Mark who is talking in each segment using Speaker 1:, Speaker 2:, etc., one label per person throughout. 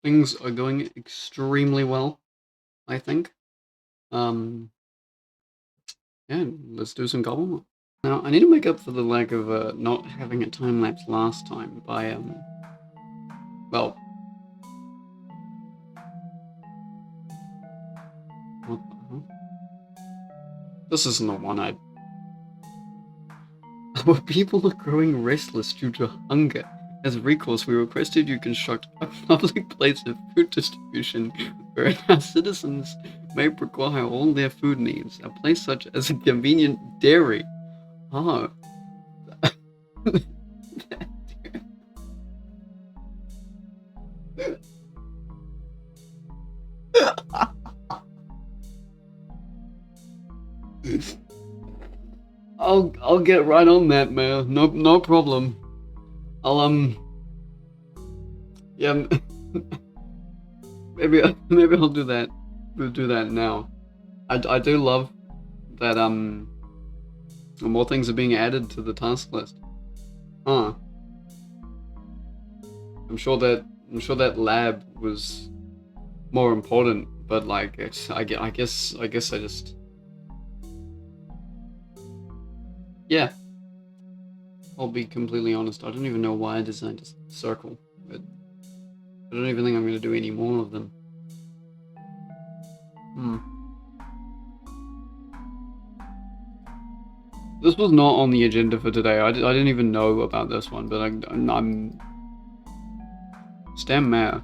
Speaker 1: Things are going extremely well, I think. Um, yeah, let's do some Cobblemon. Now, I need to make up for the lack of not having a time lapse last time by well, what the hell? This isn't the one I. Our people are growing restless due to hunger. As recourse, we requested you construct a public place of food distribution where our citizens may require all their food needs. A place such as a convenient dairy. Oh. I'll get right on that, Mayor. No problem. I'll yeah, maybe I'll do that. We'll do that now. I do love that more things are being added to the task list. Huh. I'm sure that lab was more important, but like I guess I just yeah. I'll be completely honest. I don't even know why I designed a circle, but I don't even think I'm going to do any more of them. Hmm. This was not on the agenda for today. I didn't even know about this one, but I'm Stem Mayor.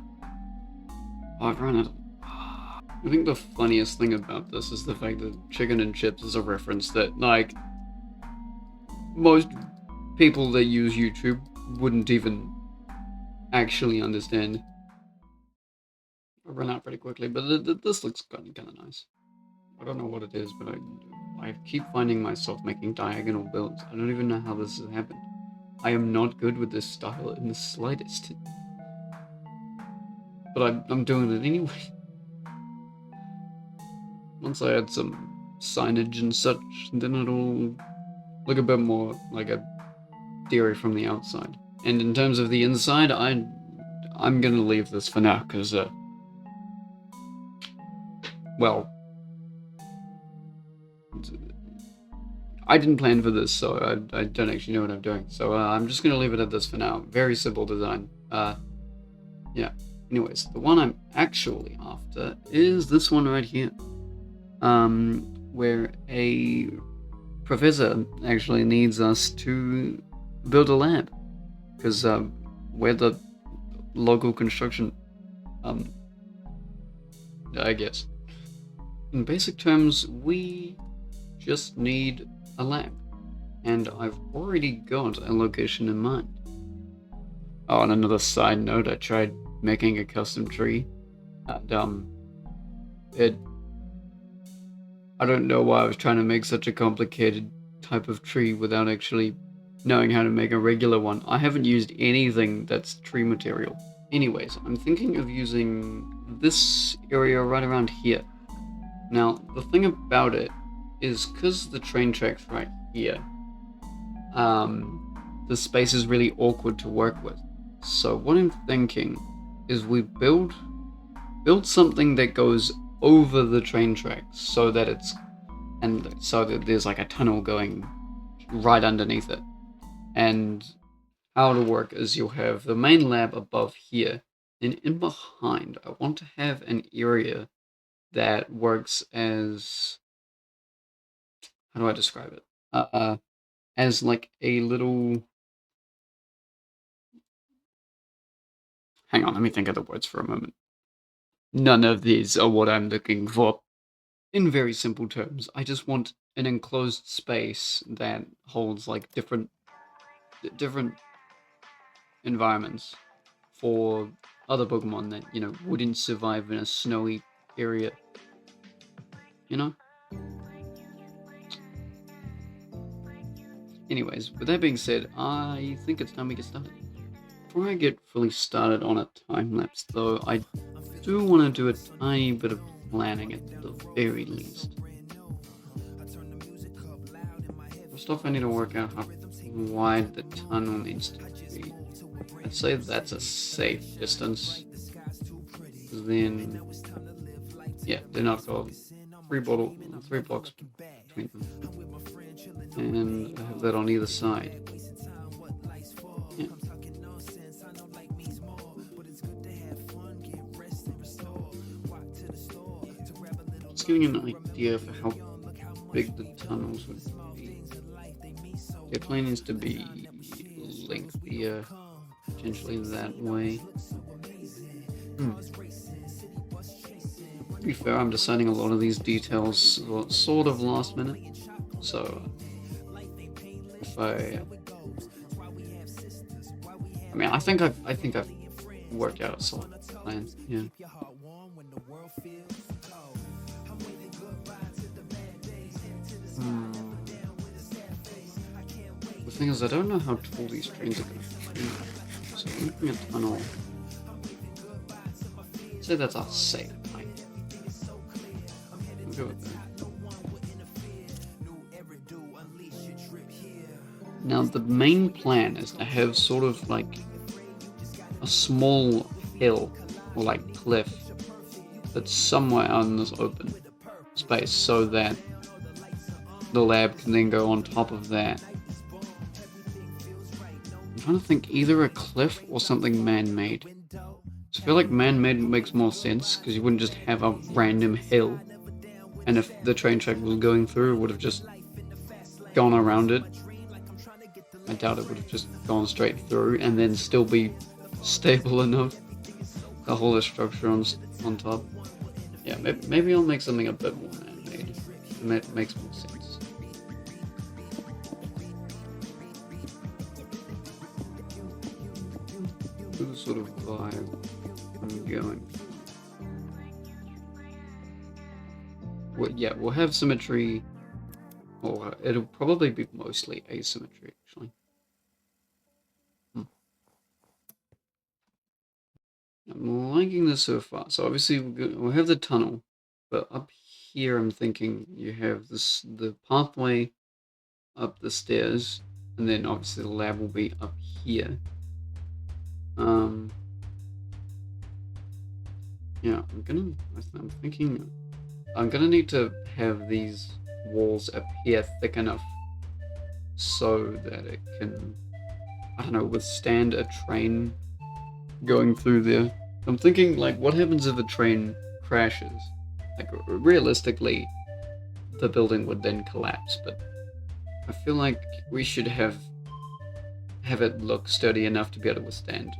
Speaker 1: Oh, I've run out. I think the funniest thing about this is the fact that chicken and chips is a reference that, like, most people that use YouTube wouldn't even actually understand. I ran out pretty quickly, but this looks kind of nice. I don't know what it is, but I keep finding myself making diagonal builds. I don't even know how this has happened. I am not good with this style in the slightest. But I'm doing it anyway. Once I add some signage and such, then it'll look a bit more like a dairy from the outside. And in terms of the inside, I'm gonna leave this for now, because, well, I didn't plan for this, so I don't actually know what I'm doing. So I'm just gonna leave it at this for now. Very simple design. Yeah. Anyways, the one I'm actually after is this one right here. Where a professor actually needs us to build a lab. Because we're the local construction, I guess. In basic terms, we just need a lab. And I've already got a location in mind. Oh, on another side note, I tried making a custom tree. And, I don't know why I was trying to make such a complicated type of tree without actually knowing how to make a regular one. I haven't used anything that's tree material. Anyways, I'm thinking of using this area right around here. Now, the thing about it is because the train track's right here, the space is really awkward to work with. So what I'm thinking is we build something that goes over the train tracks so that there's like a tunnel going right underneath it. And how it'll work is you'll have the main lab above here, and in behind I want to have an area that works as, how do I describe it? As like a little, hang on, let me think of the words for a moment. None of these are what I'm looking for. In very simple terms, I just want an enclosed space that holds like different environments for other Pokemon that, wouldn't survive in a snowy area. You know? Anyways, with that being said, I think it's time we get started. Before I get fully started on a time lapse, though, I do want to do a tiny bit of planning at the very least. First off, I need to work out how wide the tunnel needs to be. I'd say that's a safe distance. then I've got three blocks between them, and I have that on either side. Yeah. Just getting an idea for how big the tunnels would be. It needs to be lengthier, potentially that way. To be fair, I'm deciding a lot of these details sort of last minute, so if I mean, I think I've worked out a solid plan. Yeah. The thing is, I don't know how tall these trains are going to be. So I'm looking at a tunnel. I'd say that's our safe height. I'll go with that. Now, the main plan is to have sort of like a small hill or like cliff that's somewhere out in this open space so that the lab can then go on top of that. I'm trying to think either a cliff or something man-made. So I feel like man-made makes more sense because you wouldn't just have a random hill, and if the train track was going through, it would have just gone around it. I doubt it would have just gone straight through and then still be stable enough to hold the structure on top. Yeah, maybe I'll make something a bit more man-made. It makes more sense. The sort of vibe I'm going. We'll have symmetry, or it'll probably be mostly asymmetry, actually. I'm liking this so far. So obviously we'll have the tunnel, but up here I'm thinking you have the pathway up the stairs, and then obviously the lab will be up here. Yeah, I'm thinking I'm gonna need to have these walls appear thick enough so that it can, I don't know, withstand a train going through there. I'm thinking, like, what happens if a train crashes? Like, realistically, the building would then collapse, but I feel like we should have it look sturdy enough to be able to withstand,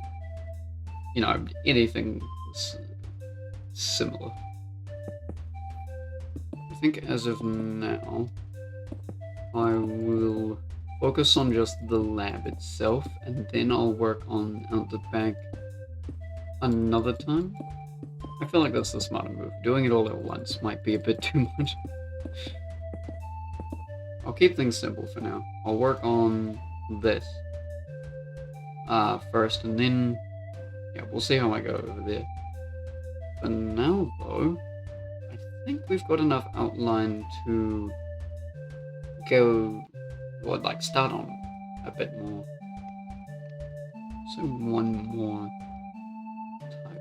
Speaker 1: anything similar. I think as of now, I will focus on just the lab itself, and then I'll work on out the back another time. I feel like that's the smarter move. Doing it all at once might be a bit too much. I'll keep things simple for now. I'll work on this first, and then we'll see how I go over there. For now, though, I think we've got enough outline to go, start on a bit more. So one more type.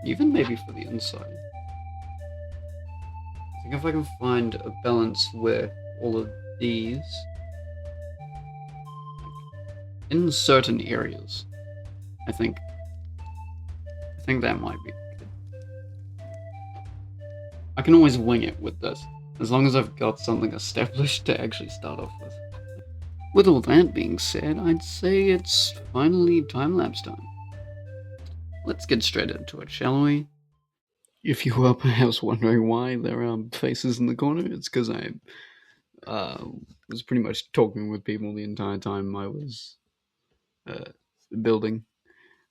Speaker 1: Even maybe for the inside. I think if I can find a balance with all of these in certain areas, I think that might be good. I can always wing it with this, as long as I've got something established to actually start off with. With all that being said, I'd say it's finally time-lapse time. Let's get straight into it, shall we? If you are perhaps wondering why there are faces in the corner, it's because I was pretty much talking with people the entire time I was building,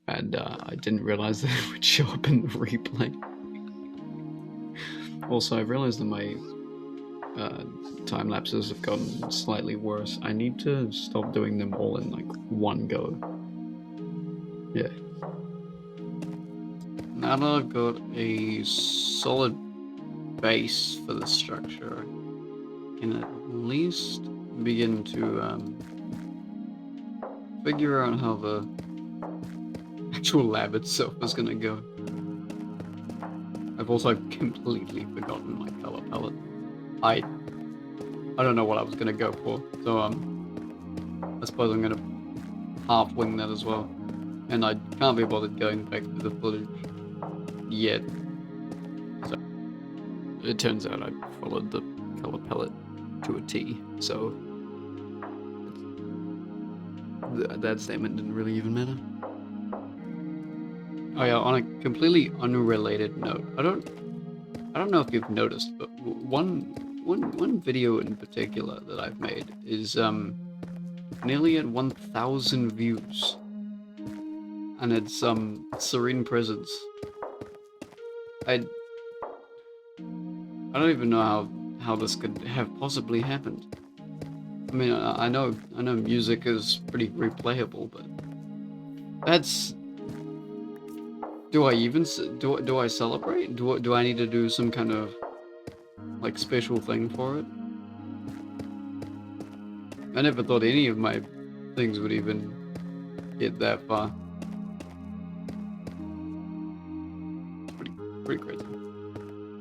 Speaker 1: and I didn't realize that it would show up in the replay. Also, I've realized that my time lapses have gotten slightly worse. I need to stop doing them all in one go. Yeah. Now that I've got a solid base for the structure, I can at least begin to figure out how the actual lab itself is gonna go. I've also completely forgotten my color palette. I don't know what I was gonna go for, so I suppose I'm gonna half wing that as well. And I can't be bothered going back to the footage yet. So it turns out I followed the color palette to a T, so that statement didn't really even matter. Oh yeah, on a completely unrelated note, I don't know if you've noticed, but one video in particular that I've made is nearly at 1,000 views, and it's Serene Presence. I don't even know how this could have possibly happened. I mean, I know music is pretty replayable, but that's. Do I even do I celebrate? Do I need to do some kind of like special thing for it? I never thought any of my things would even get that far. Pretty crazy.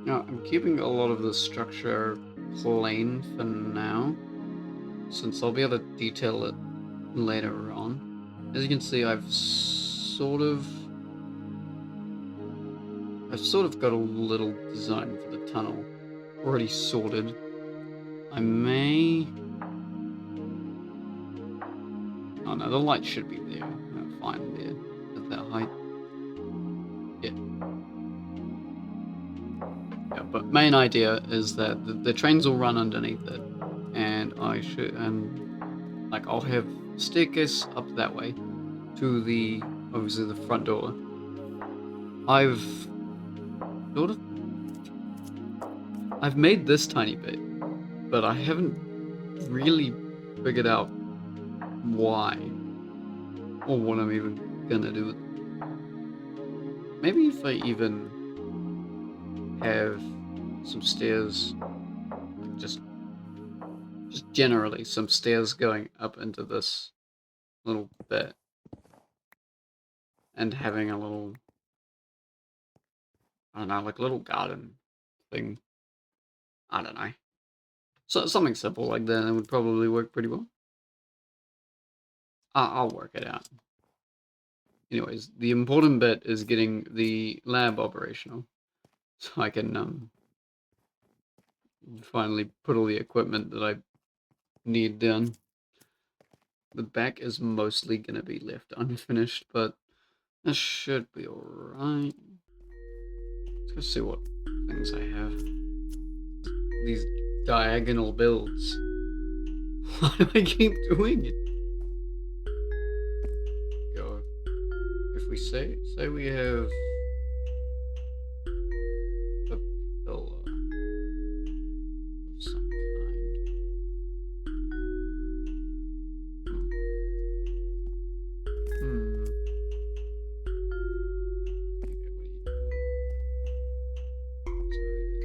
Speaker 1: Now I'm keeping a lot of the structure plain for now, since I'll be able to detail it later on. As you can see, I've sort of got a little design for the tunnel already sorted. I may... Oh no, the light should be there. Fine there, at that height. Yeah, but main idea is that the trains will run underneath it, and like I'll have staircase up that way to the, obviously the front door. I've made this tiny bit, but I haven't really figured out why or what I'm even gonna do with it. Maybe if I even have some stairs, like just generally some stairs going up into this little bit, and having a little, I don't know, like a little garden thing. I don't know. So something simple like that would probably work pretty well. I'll work it out. Anyways, the important bit is getting the lab operational, so I can finally put all the equipment that I need down. The back is mostly gonna be left unfinished, but that should be alright. Let's go see what things I have. These diagonal builds. Why do I keep doing it? Go. If we say we have a pillar of some kind.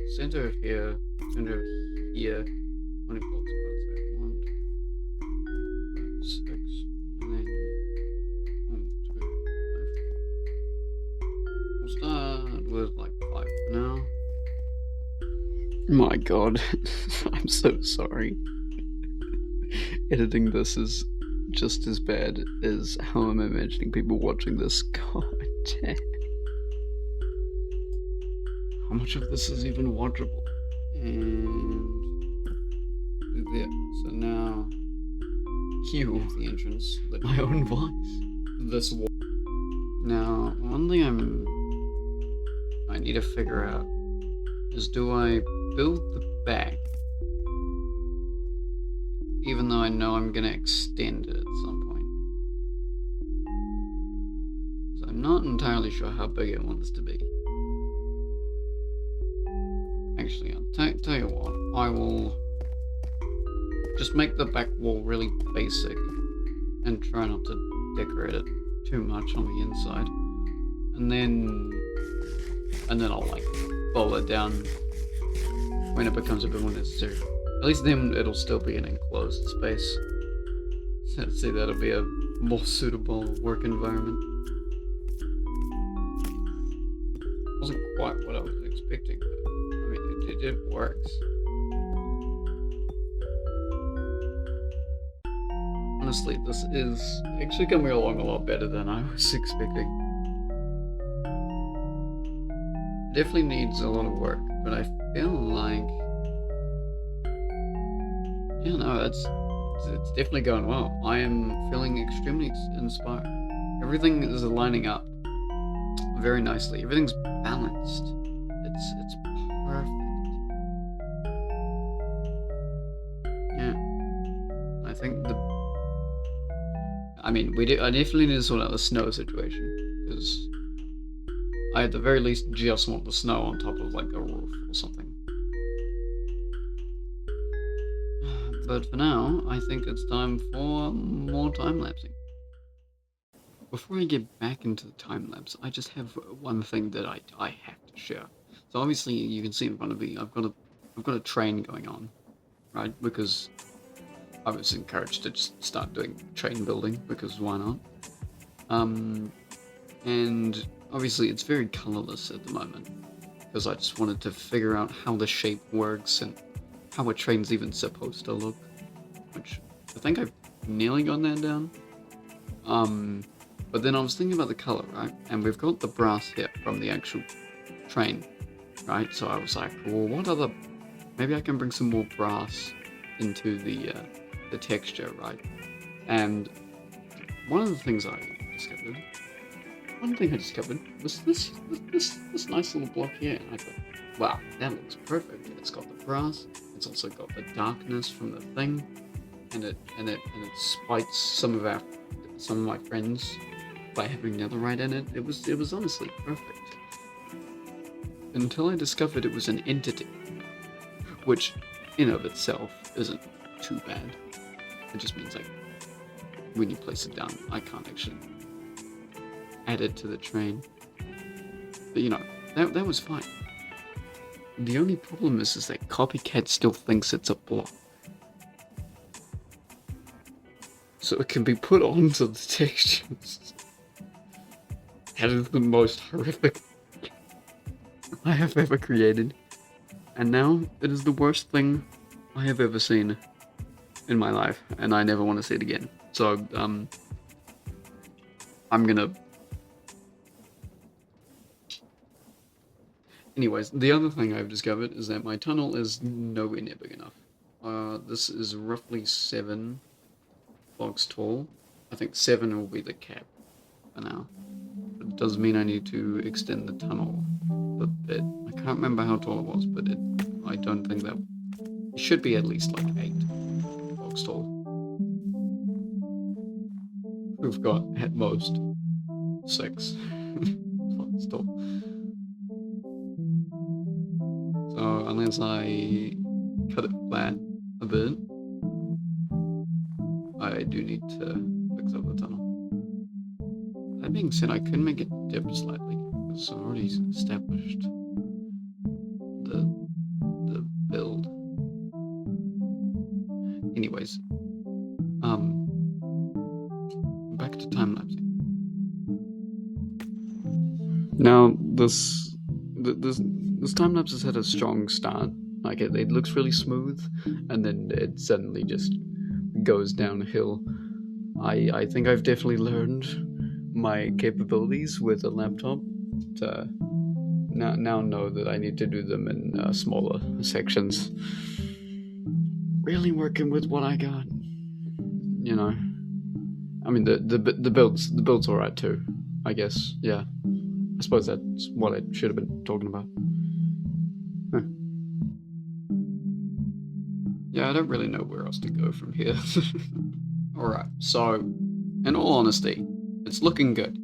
Speaker 1: So center of here. Center of here. 20 blocks apart. 1, 2, 6, and then 1, 2, 5. We'll start with like 5 for now. My god, I'm so sorry. Editing this is just as bad as how I'm imagining people watching this. God damn. How much of this is even watchable? And there. So now here is the entrance with my own voice. This wall. Now, one thing I need to figure out is, do I build the back even though I know I'm gonna extend it at some point? So I'm not entirely sure how big I want this to be. Actually, I'll tell you what, I will just make the back wall really basic and try not to decorate it too much on the inside. And then I'll like bowl it down when it becomes a bit more necessary. At least then it'll still be an enclosed space. So see, that'll be a more suitable work environment. Wasn't quite what I was expecting, but I mean, it works. Honestly, this is actually coming along a lot better than I was expecting. It definitely needs a lot of work, but I feel like, yeah, no, it's definitely going well. I am feeling extremely inspired. Everything is lining up very nicely. Everything's balanced. It's perfect. Yeah, I think I mean, I definitely need to sort out the snow situation, because I at the very least just want the snow on top of like a roof or something. But for now, I think it's time for more time-lapsing. Before I get back into the time-lapse, I just have one thing that I have to share. So obviously you can see in front of me, I've got a train going on, right? Because I was encouraged to just start doing train building, because why not? And obviously it's very colorless at the moment, because I just wanted to figure out how the shape works and how a train's even supposed to look, which I think I've nearly gotten that down. But then I was thinking about the color, right? And we've got the brass here from the actual train, right? So I was like, well, what other... Maybe I can bring some more brass into the texture, right? And one of the things I discovered was this nice little block here. And I thought, wow, that looks perfect. It's got the brass. It's also got the darkness from the thing, and it spites some of my friends by having netherite in it. It was honestly perfect. Until I discovered it was an entity, which in of itself isn't too bad. It just means like when you place it down, I can't actually add it to the train. But you know, that was fine. The only problem is that Copycat still thinks it's a block. So it can be put onto the textures. That is the most horrific I have ever created. And now it is the worst thing I have ever seen in my life, and I never want to see it again. So, I'm gonna... Anyways, the other thing I've discovered is that my tunnel is nowhere near big enough. This is roughly 7 blocks tall. I think 7 will be the cap for now. But it does mean I need to extend the tunnel a bit. I can't remember how tall it was, but I don't think that... It should be at least like 8 blocks tall. We've got at most 6 blocks tall. So unless I cut it flat a bit, I do need to fix up the tunnel. That being said, I could make it dip slightly, because I already established the build. Anyways, back to time-lapsing. Now, this time-lapse has had a strong start. Like, it looks really smooth, and then it suddenly just goes downhill. I think I've definitely learned my capabilities with a laptop to now know that I need to do them in smaller sections. Really working with what I got, you know. I mean, the build's alright too, I guess. Yeah, I suppose that's what I should have been talking about. Huh. Yeah, I don't really know where else to go from here. Alright, so in all honesty, it's looking good.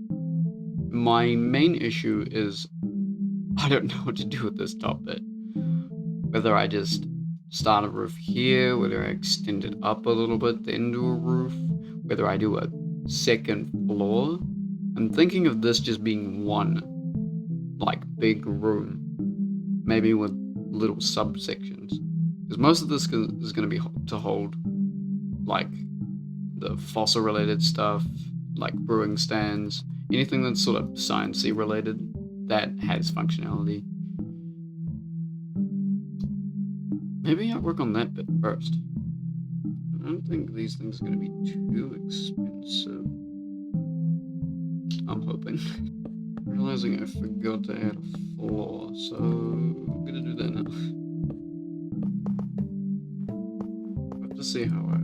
Speaker 1: My main issue is I don't know what to do with this top bit. Whether I just start a roof here, whether I extend it up a little bit, then do a roof, whether I do a second floor. I'm thinking of this just being one, like, big room, maybe with little subsections. Because most of this is going to be to hold, like, the fossil-related stuff, like brewing stands, anything that's sort of sciencey related that has functionality. Maybe I'll work on that bit first. I don't think these things are going to be too expensive. I'm hoping. Realizing I forgot to add a floor, so I'm gonna do that now. I have to see how I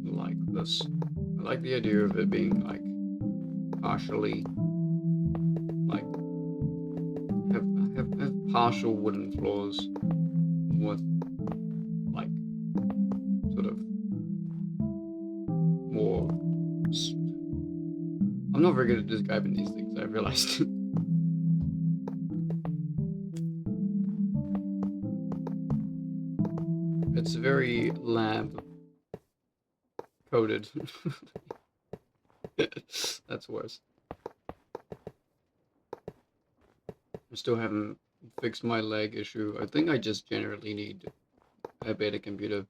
Speaker 1: like this. I like the idea of it being like partially like have partial wooden floors with like sort of more. I'm not very good at describing these things, I realized. It's very lab coded. That's worse. I still haven't fixed my lag issue. I think I just generally need a better computer.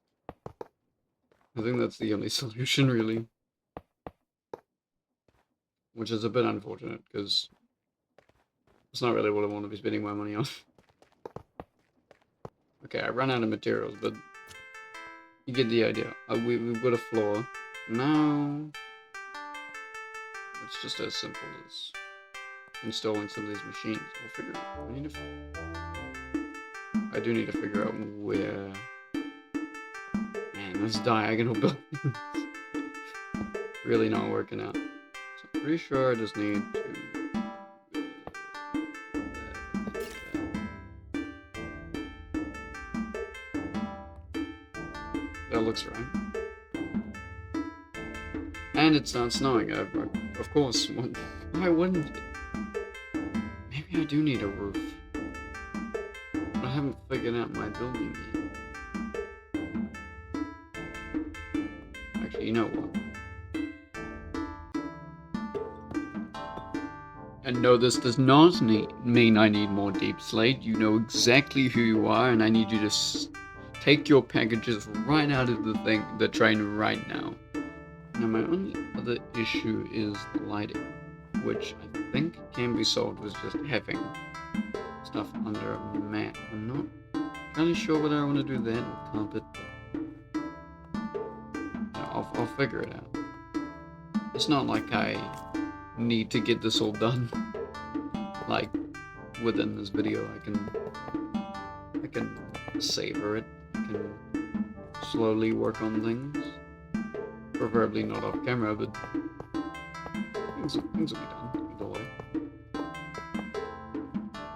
Speaker 1: I think that's the only solution, really. Which is a bit unfortunate, because it's not really what I want to be spending my money on. Okay, I ran out of materials, but you get the idea. We've got a floor. Now, it's just as simple as installing some of these machines. We'll figure it out. I do need to figure out where... Man, this diagonal building really not working out. So I'm pretty sure I just need to... That looks right. And it's not snowing. Of course. Why wouldn't it? Maybe I do need a roof. I haven't figured out my building yet. Actually, you know what? And no, this does not mean I need more deep slate. You know exactly who you are, and I need you to take your packages right out of the train right now. Now, my only other issue is the lighting, which I think can be solved with just having stuff under a mat. I'm not entirely sure whether I want to do that with carpet, but I'll figure it out. It's not like I need to get this all done like within this video. I can savor it. I can slowly work on things, preferably not off camera, but things will be done either way.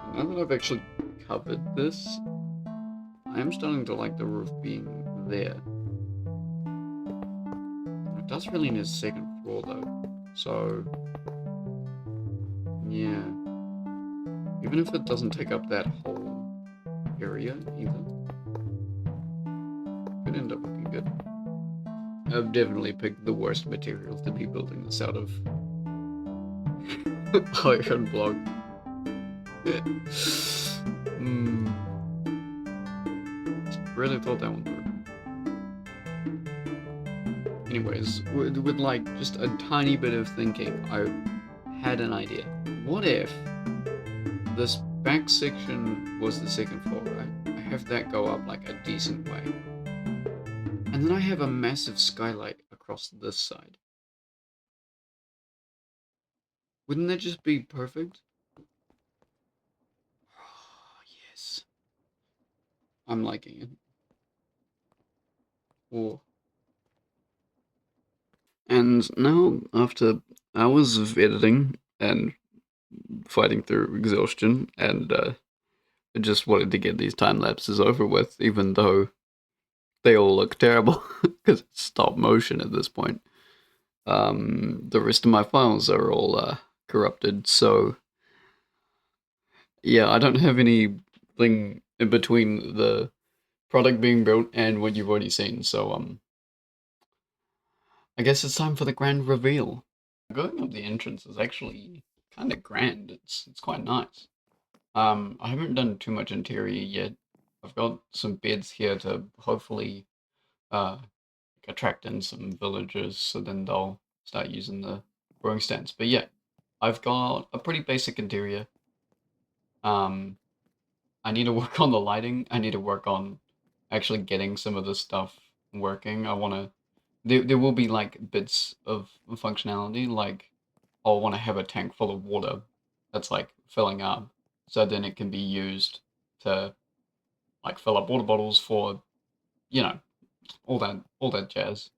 Speaker 1: And now that I've actually covered this, I am starting to like the roof being there. It does really need a second floor though, so yeah. Even if it doesn't take up that whole area either, could end up looking good. I've definitely picked the worst materials to be building this out of. Iron block. Really thought that one through. Anyways, with like just a tiny bit of thinking, I had an idea. What if this back section was the second floor, right? I have that go up like a decent way. And then I have a massive skylight across this side. Wouldn't that just be perfect? Oh, yes. I'm liking it. Oh. And now, after hours of editing and fighting through exhaustion, and I just wanted to get these time lapses over with, even though they all look terrible because it's stop motion at this point. The rest of my files are all corrupted, so yeah, I don't have anything in between the product being built and what you've already seen, so I guess it's time for the grand reveal. Going up the entrance is actually kind of grand. It's quite nice. I haven't done too much interior yet. I've got some beds here to hopefully uh attract in some villagers, so then they'll start using the growing stands. But yeah, I've got a pretty basic interior. Um, I need to work on the lighting. I need to work on actually getting some of this stuff working. I want to. There will be like bits of functionality, like I'll want to have a tank full of water that's like filling up, so then it can be used to like fill up water bottles for you know all that jazz.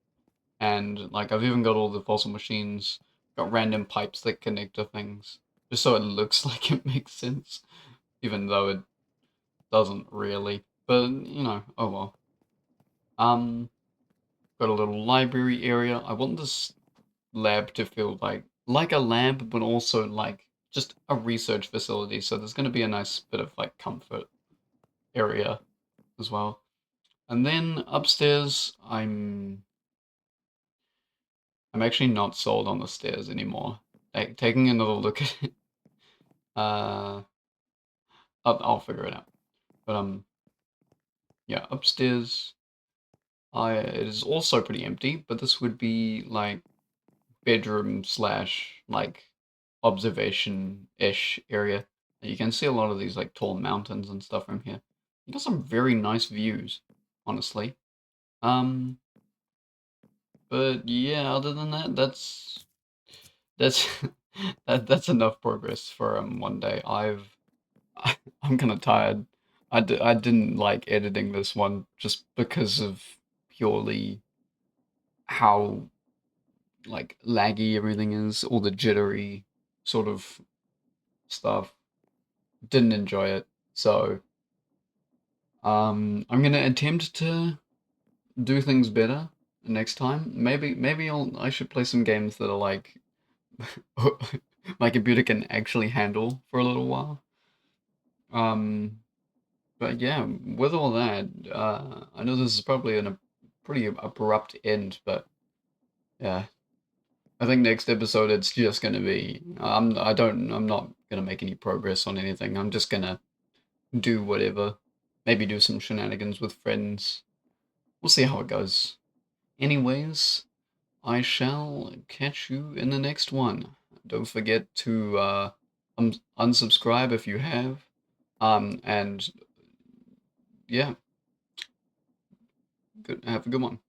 Speaker 1: And like I've even got all the fossil machines, got random pipes that connect to things, just so it looks like it makes sense, even though it doesn't really. But oh well. Um, got a little library area. I want this lab to feel like a lab, but also like just a research facility. So there's going to be a nice bit of like comfort area as well. And then upstairs, I'm actually not sold on the stairs anymore. Like, taking another look at it, uh, I'll figure it out. But yeah, upstairs, it is also pretty empty. But this would be like bedroom slash like observation-ish area. You can see a lot of these like tall mountains and stuff from here. You got some very nice views, honestly. Um, but yeah, other than that, that's that's enough progress for one day. I'm kind of tired. I didn't like editing this one just because of purely how like laggy everything is, all the jittery sort of stuff. Didn't enjoy it. So, I'm gonna attempt to do things better next time. Maybe I should play some games that are like my computer can actually handle for a little while. Um, but yeah, with all that, I know this is probably a pretty abrupt end, but yeah, I think next episode it's just gonna be I'm not gonna make any progress on anything. I'm just gonna do whatever. Maybe do some shenanigans with friends. We'll see how it goes. Anyways, I shall catch you in the next one. Don't forget to unsubscribe if you have. And yeah, good. Have a good one.